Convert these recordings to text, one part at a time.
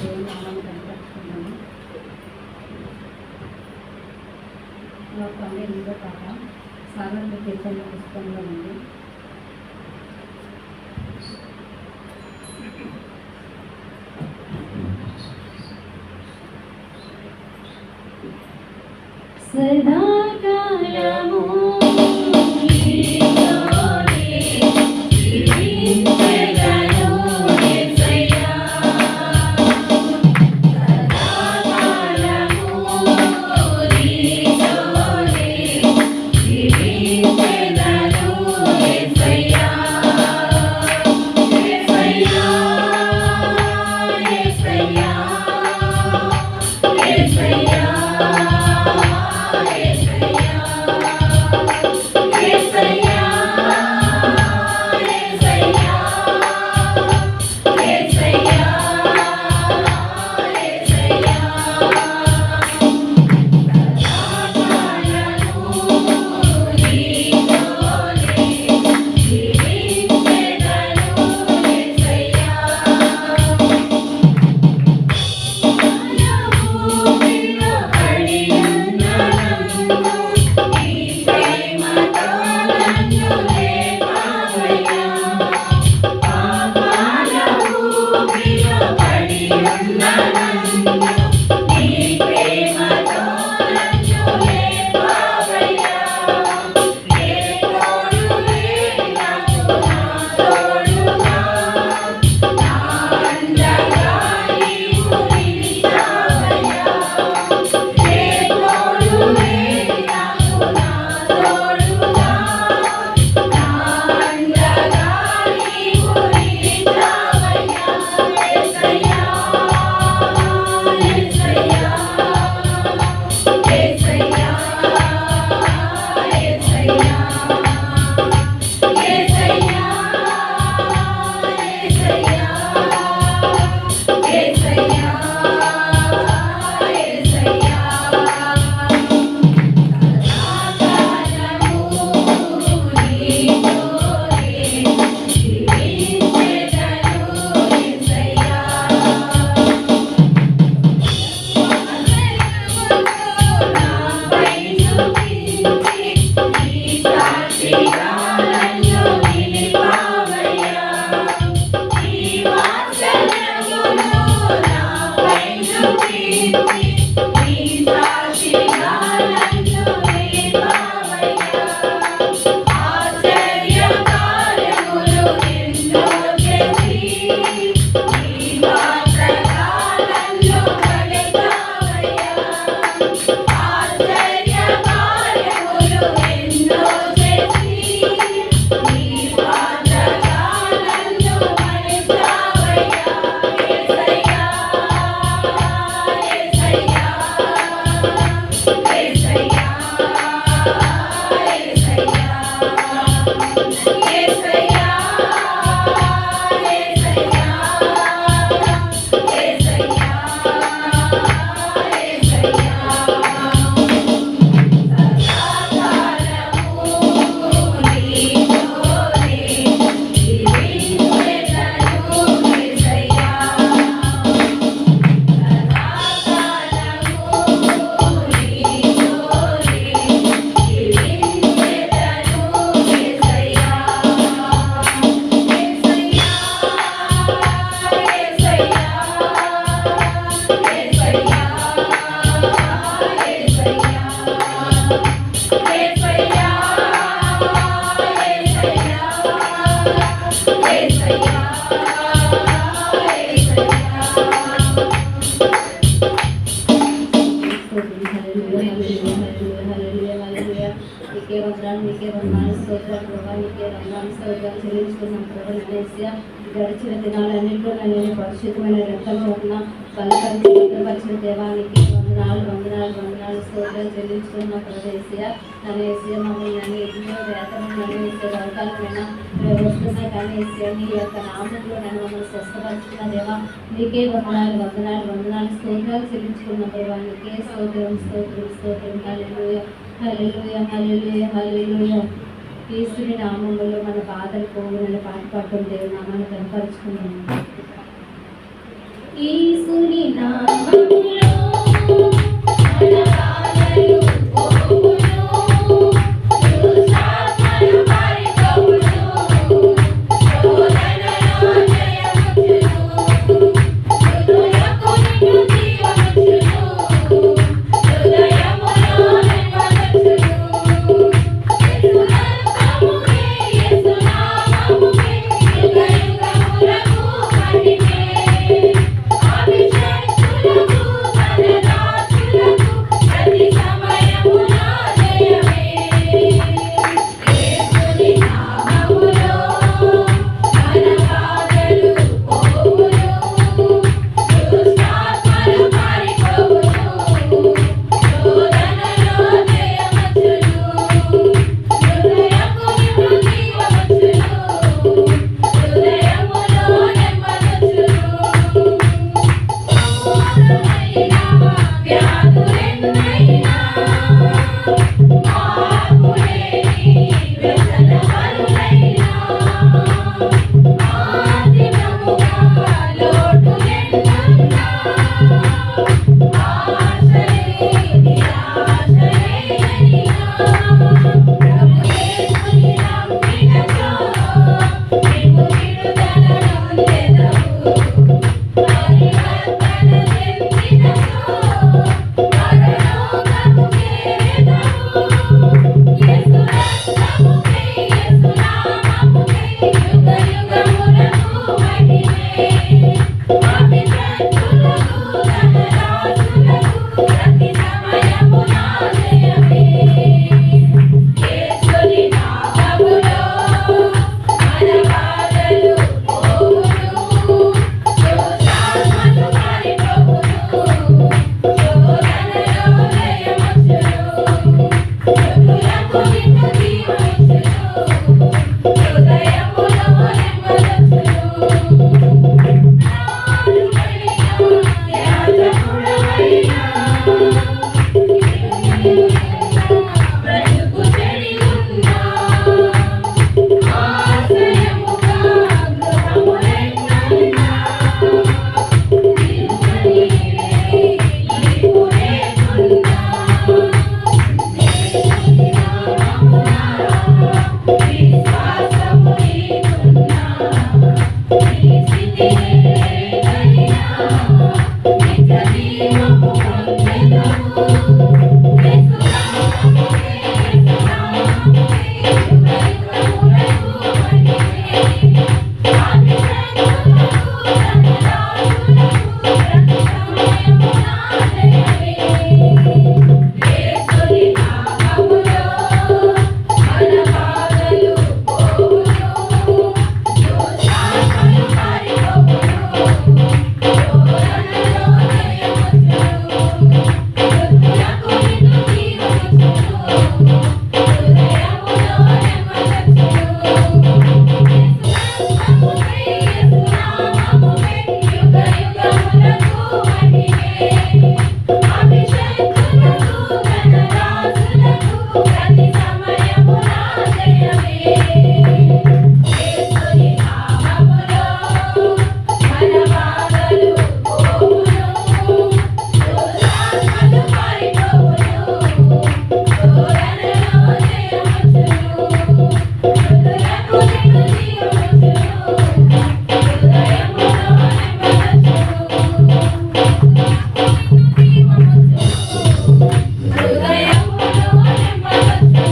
దేవుని నామాన్ని కనపరుచుకున్నాను. ఒక 12వ పాట సాగర కీర్తన పుస్తకంలో ఉంది. సదాకాలము గడిచిన దినాలన్నింటిలో నన్ను పరిశుద్ధమైన రక్తంలో ఉన్న బలపరిచిన దేవానికి వందనాలు స్తోత్రం చెల్లించుకున్న ప్రదేశీయ నన్ను వేసే మమ్మల్ని నన్ను ఎన్నో వేతనం నన్ను వేసే వర్గాలమైన వస్తున్నాయి. కానీ వేసే నీ యొక్క నామంలో నన్ను మమ్మల్ని స్వస్థపరుచుకున్న దేవా నీకే వందనాలు స్తోత్రాలు చెల్లించుకున్న దేవానికి స్తోత్రం హల్లెలూయా. యేసుని నామములో మన బాధలు పోవులను పాటు దేవుని నామాన్ని కనపరుచుకున్నాము. యేసుని నామములో మన బాధలు పోవును, దుష్టాత్మలు పారిపోవును, శోధనలో జయముచ్చును, హృదయపు నిండు జీవముచ్చును, హృదయములో నెమ్మదొచ్చును. యేసు నామముకే యుగ యుగములకు మహిమే. అభిషేకులకు తన దాసులకు ప్రతి సమయమున జయమే. యేసుని నామములో మన బాధలు పోవును, దుష్టాత్మలు పారిపోవును, శోధనలో జయమొచ్చును, హృదయపు నిండు జీవమొచ్చును, హృదయములో నెమ్మదొచ్చును. వ్యాధులెన్నైనా మార్పులేని వ్యసనపరులైనా, ఆర్థికముగా లోటులెన్నున్నా, ఆశలే నిరాశలైనా, ప్రభు యేసుని నమ్మినచో నీవు విడుదల నొందెదవు. పరివర్తన చెందినచో పరలోకము చేరెదవు. యేసు రక్తముకై, యేసు నామముకై యుగ యుగములకు మహిమే. అభిషేకులకు తన దాసులకు ప్రతి సమయమున జయమే. యేసుని నామములో మన బాధలు పోవును, దుష్టాత్మలు పారిపోవును, శోధనలో జయమొచ్చును, హృదయపు నిండు జీవమొచ్చును, హృదయములో నెమ్మదొచ్చును. యాజకుడవైనా బ్రతుకు చెడి ఉన్నా, ఆశ్రయముగా గృహములెన్నున్నా, నీవు లేకున్నా, యేసుని నామమున విశ్వాసము నీకున్నా, నీ స్థితి ఏదైనా నిత్య జీవము పొందెదవు. యేసు నామముకే, యేసు నామముకే యుగ యుగములకు మహిమే. అభిషేకులకు తన దాసులకు ప్రతి సమయమున జయమే. యేసుని నామములో మన బాధలు పోవును, దుష్టాత్మలు పారిపోవును, శోధనలో జయమొచ్చును, హృదయపు నిండు జీవమొచ్చును, హృదయములో నెమ్మదొచ్చును. యేసు రక్తముకై, యేసు నామముకై యుగ యుగములకు మహిమే. అభిషేకులకు తన దాసులకు ప్రతి సమయమున జయమే. యేసుని నామములో మన బాధలు పోవును, దుష్టాత్మలు పారిపోవును, శోధనలో జయమొచ్చును, హృదయపు నిండు జీవమొచ్చును, హృదయములో నెమ్మదొచ్చును, హృదయములో నెమ్మదొచ్చును.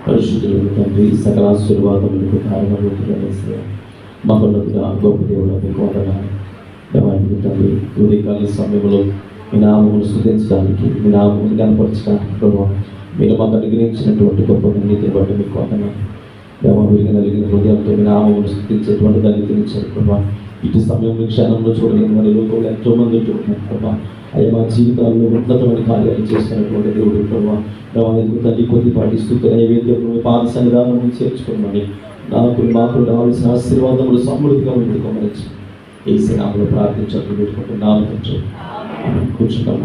పరిశుద్ధులు తండ్రి, సకల ఆశీర్వాదములకు కారణభూతులు మహోన్నతుగా గొప్ప దేవుడు మీకు వందనాలు. దేవానికి తండ్రి, ఉదయకాల సమయంలో మీ నామమును స్తుతించడానికి, మీ నామమును కనపరచడానికి ప్రభావ మీరు మాకు అనుగ్రహించినటువంటి గొప్ప నీతిని బట్టి మీకు వందనాలు. దేవ విరిగిన హృదయంతో మీ నామమును స్తుతించేటువంటి దాన్ని తెలియచారు ప్రభావ. ఇటు సమయంలో క్షణంలో చూడలేని వారి లోకంలో ఎంతో మంది ఉంటున్నారు ప్రభావ. అయ్యా మా జీవితాల్లో ఉన్నతమైన కార్యాలు చేస్తున్నటువంటి దేవుడు ప్రభావ. దేవానికి తండ్రి కొద్దిపాటి స్తుతి నైవేద్యం మీ పాద సన్నిధానం చేర్చుకోమని నాకు మాకు రావాల్సిన ఆశీర్వాదములు సమృద్ధిగా ఉండుకోమని ఈ నామములో ప్రార్థించాలని పెట్టుకుంటున్నాను. కూర్చుంటాం.